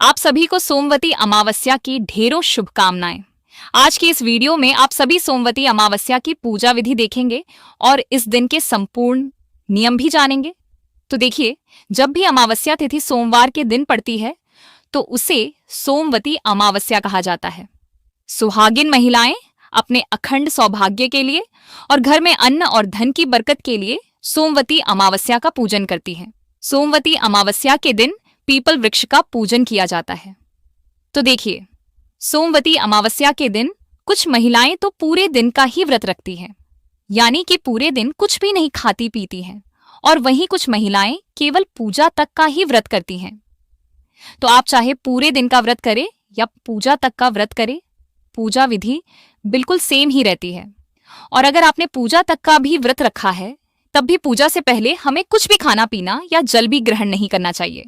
आप सभी को सोमवती अमावस्या की ढेरों शुभकामनाएं। आज की इस वीडियो में आप सभी सोमवती अमावस्या की पूजा विधि देखेंगे और इस दिन के संपूर्ण नियम भी जानेंगे। तो देखिए, जब भी अमावस्या तिथि सोमवार के दिन पड़ती है तो उसे सोमवती अमावस्या कहा जाता है। सुहागिन महिलाएं अपने अखंड सौभाग्य के लिए और घर में अन्न और धन की बरकत के लिए सोमवती अमावस्या का पूजन करती हैं। सोमवती अमावस्या के दिन पीपल वृक्ष का पूजन किया जाता है। तो देखिए, सोमवती अमावस्या के दिन कुछ महिलाएं तो पूरे दिन का ही व्रत रखती हैं, यानी कि पूरे दिन कुछ भी नहीं खाती पीती हैं, और वहीं कुछ महिलाएं केवल पूजा तक का ही व्रत करती हैं। तो आप चाहे पूरे दिन का व्रत करें या पूजा तक का व्रत करें, पूजा विधि बिल्कुल सेम ही रहती है। और अगर आपने पूजा तक का भी व्रत रखा है तब भी पूजा से पहले हमें कुछ भी खाना पीना या जल भी ग्रहण नहीं करना चाहिए।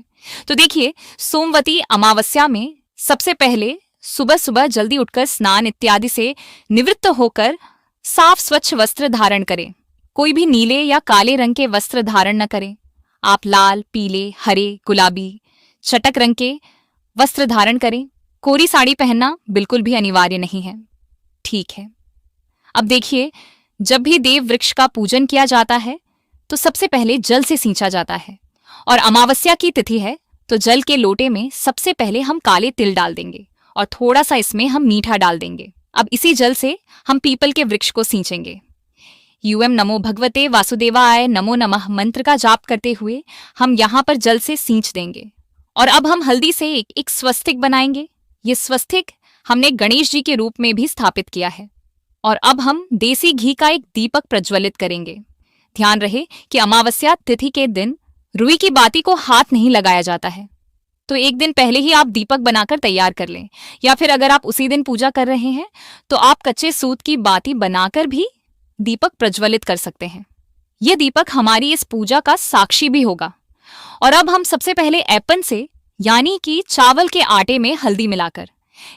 तो देखिए, सोमवती अमावस्या में सबसे पहले सुबह सुबह जल्दी उठकर स्नान इत्यादि से निवृत्त होकर साफ स्वच्छ वस्त्र धारण करें। कोई भी नीले या काले रंग के वस्त्र धारण न करें। आप लाल, पीले, हरे, गुलाबी, चटक रंग के वस्त्र धारण करें। कोरी साड़ी पहनना बिल्कुल भी अनिवार्य नहीं है। ठीक है, अब देखिए, जब भी देव वृक्ष का पूजन किया जाता है तो सबसे पहले जल से सींचा जाता है, और अमावस्या की तिथि है तो जल के लोटे में सबसे पहले हम काले तिल डाल देंगे और थोड़ा सा इसमें हम मीठा डाल देंगे। अब इसी जल से हम पीपल के वृक्ष को सींचेंगे। यूएम नमो भगवते वासुदेवाय नमो नमः मंत्र का जाप करते हुए हम यहाँ पर जल से सींच देंगे। और अब हम हल्दी से एक स्वस्तिक बनाएंगे। ये स्वस्तिक हमने गणेश जी के रूप में भी स्थापित किया है। और अब हम देसी घी का एक दीपक प्रज्वलित करेंगे। ध्यान रहे कि अमावस्या तिथि के दिन रुई की बाती को हाथ नहीं लगाया जाता है, तो एक दिन पहले ही आप दीपक बनाकर तैयार कर लें, या फिर अगर आप उसी दिन पूजा कर रहे हैं तो आप कच्चे सूत की बाती बनाकर भी दीपक प्रज्वलित कर सकते हैं। यह दीपक हमारी इस पूजा का साक्षी भी होगा। और अब हम सबसे पहले ऐपन से, यानी कि चावल के आटे में हल्दी मिलाकर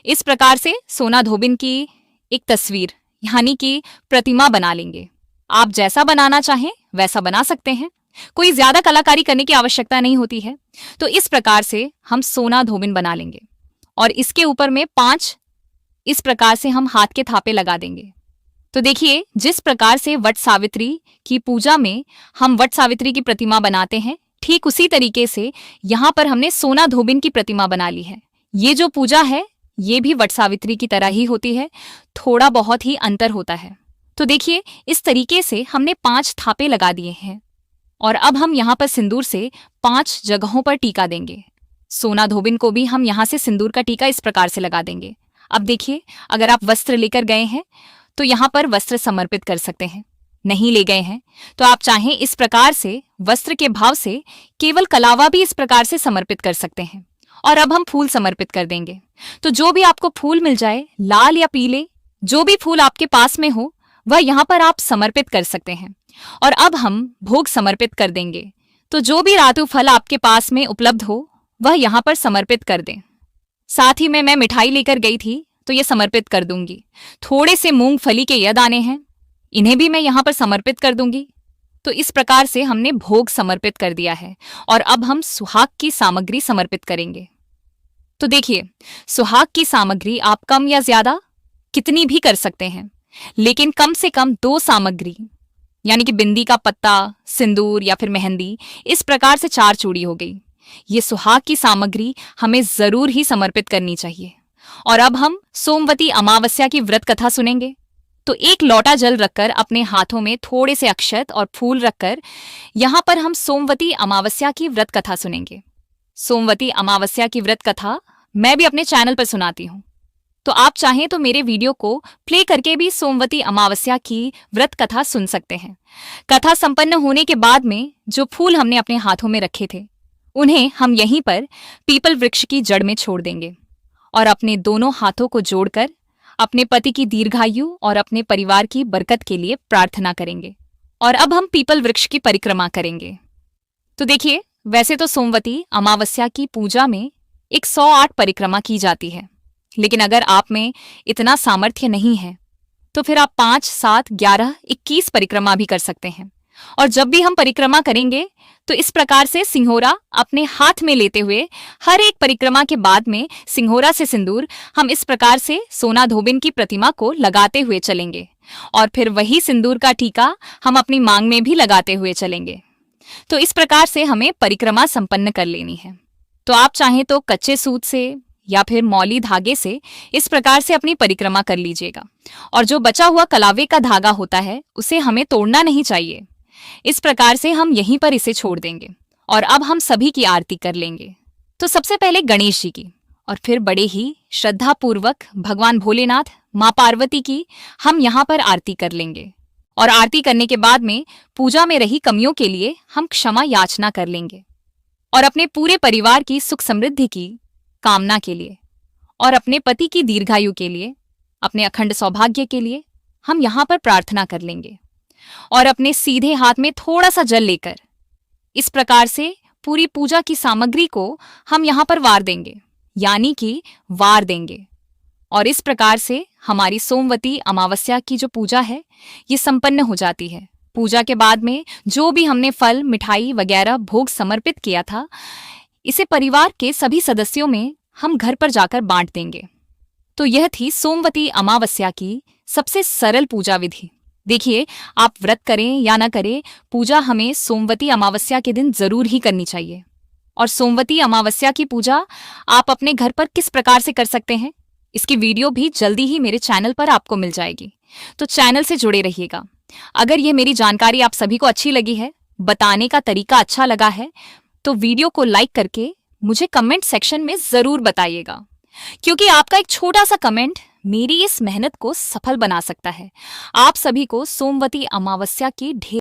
इस प्रकार से सोना धोबिन की एक तस्वीर यानी कि प्रतिमा बना लेंगे। आप जैसा बनाना चाहें वैसा बना सकते हैं, कोई ज्यादा कलाकारी करने की आवश्यकता नहीं होती है। तो इस प्रकार से हम सोना धोबिन बना लेंगे और इसके ऊपर में 5 इस प्रकार से हम हाथ के थापे लगा देंगे। तो देखिए, जिस प्रकार से वट सावित्री की पूजा में हम वट सावित्री की प्रतिमा बनाते हैं, ठीक उसी तरीके से यहाँ पर हमने सोना धोबिन की प्रतिमा बना ली है। ये जो पूजा है ये भी वट सावित्री की तरह ही होती है, थोड़ा बहुत ही अंतर होता है। तो देखिए, इस तरीके से हमने 5 थापे लगा दिए हैं और अब हम यहाँ पर सिंदूर से 5 जगहों पर टीका देंगे। सोना धोबिन को भी हम यहाँ से सिंदूर का टीका इस प्रकार से लगा देंगे। अब देखिए, अगर आप वस्त्र लेकर गए हैं तो यहाँ पर वस्त्र समर्पित कर सकते हैं। नहीं ले गए हैं तो आप चाहें इस प्रकार से वस्त्र के भाव से केवल कलावा भी इस प्रकार से समर्पित कर सकते हैं। और अब हम फूल समर्पित कर देंगे। तो जो भी आपको फूल मिल जाए, लाल या पीले, जो भी फूल आपके पास में हो वह यहाँ पर आप समर्पित कर सकते हैं। और अब हम भोग समर्पित कर देंगे। तो जो भी रातु फल आपके पास में उपलब्ध हो वह यहाँ पर समर्पित कर दें। साथ ही में मैं मिठाई लेकर गई थी तो ये समर्पित कर दूंगी। थोड़े से मूंगफली के यह दाने हैं, इन्हें भी मैं यहाँ पर समर्पित कर दूंगी। तो इस प्रकार से हमने भोग समर्पित कर दिया है। और अब हम सुहाग की सामग्री समर्पित करेंगे। तो देखिए, सुहाग की सामग्री आप कम या ज्यादा कितनी भी कर सकते हैं, लेकिन कम से कम 2 सामग्री, यानी कि बिंदी का पत्ता, सिंदूर या फिर मेहंदी, इस प्रकार से 4 चूड़ी हो गई। ये सुहाग की सामग्री हमें जरूर ही समर्पित करनी चाहिए। और अब हम सोमवती अमावस्या की व्रत कथा सुनेंगे। तो एक लोटा जल रखकर अपने हाथों में थोड़े से अक्षत और फूल रखकर यहाँ पर हम सोमवती अमावस्या की व्रत कथा सुनेंगे। सोमवती अमावस्या की व्रत कथा मैं भी अपने चैनल पर सुनाती हूँ, तो आप चाहें तो मेरे वीडियो को प्ले करके भी सोमवती अमावस्या की व्रत कथा सुन सकते हैं। कथा संपन्न होने के बाद में जो फूल हमने अपने हाथों में रखे थे उन्हें हम यहीं पर पीपल वृक्ष की जड़ में छोड़ देंगे और अपने दोनों हाथों को जोड़कर अपने पति की दीर्घायु और अपने परिवार की बरकत के लिए प्रार्थना करेंगे। और अब हम पीपल वृक्ष की परिक्रमा करेंगे। तो देखिए, वैसे तो सोमवती अमावस्या की पूजा में 108 परिक्रमा की जाती है, लेकिन अगर आप में इतना सामर्थ्य नहीं है तो फिर आप 5, 7, 11, 21 परिक्रमा भी कर सकते हैं। और जब भी हम परिक्रमा करेंगे तो इस प्रकार से सिंहोरा अपने हाथ में लेते हुए हर एक परिक्रमा के बाद में सिंहोरा से सिंदूर हम इस प्रकार से सोना धोबिन की प्रतिमा को लगाते हुए चलेंगे और फिर वही सिंदूर का टीका हम अपनी मांग में भी लगाते हुए चलेंगे। तो इस प्रकार से हमें परिक्रमा संपन्न कर लेनी है। तो आप चाहें तो कच्चे सूत से या फिर मौली धागे से इस प्रकार से अपनी परिक्रमा कर लीजिएगा। और जो बचा हुआ कलावे का धागा होता है उसे हमें तोड़ना नहीं चाहिए। इस प्रकार से हम यहीं पर इसे छोड़ देंगे और अब हम सभी की आरती कर लेंगे। तो सबसे पहले गणेश जी की और फिर बड़े ही श्रद्धा पूर्वक भगवान भोलेनाथ, माँ पार्वती की हम यहाँ पर आरती कर लेंगे। और आरती करने के बाद में पूजा में रही कमियों के लिए हम क्षमा याचना कर लेंगे और अपने पूरे परिवार की सुख समृद्धि की कामना के लिए और अपने पति की दीर्घायु के लिए, अपने अखंड सौभाग्य के लिए हम यहाँ पर प्रार्थना कर लेंगे। और अपने सीधे हाथ में थोड़ा सा जल लेकर इस प्रकार से पूरी पूजा की सामग्री को हम यहाँ पर वार देंगे, यानी कि वार देंगे। और इस प्रकार से हमारी सोमवती अमावस्या की जो पूजा है ये संपन्न हो जाती है। पूजा के बाद में जो भी हमने फल, मिठाई वगैरह भोग समर्पित किया था, इसे परिवार के सभी सदस्यों में हम घर पर जाकर बांट देंगे। तो यह थी सोमवती अमावस्या की सबसे सरल पूजा विधि। देखिए, आप व्रत करें या ना करें, पूजा हमें सोमवती अमावस्या के दिन जरूर ही करनी चाहिए। और सोमवती अमावस्या की पूजा आप अपने घर पर किस प्रकार से कर सकते हैं, इसकी वीडियो भी जल्दी ही मेरे चैनल पर आपको मिल जाएगी। तो चैनल से जुड़े रहिएगा। अगर ये मेरी जानकारी आप सभी को अच्छी लगी है, बताने का तरीका अच्छा लगा है, तो वीडियो को लाइक करके मुझे कमेंट सेक्शन में जरूर बताइएगा, क्योंकि आपका एक छोटा सा कमेंट मेरी इस मेहनत को सफल बना सकता है। आप सभी को सोमवती अमावस्या की ढेर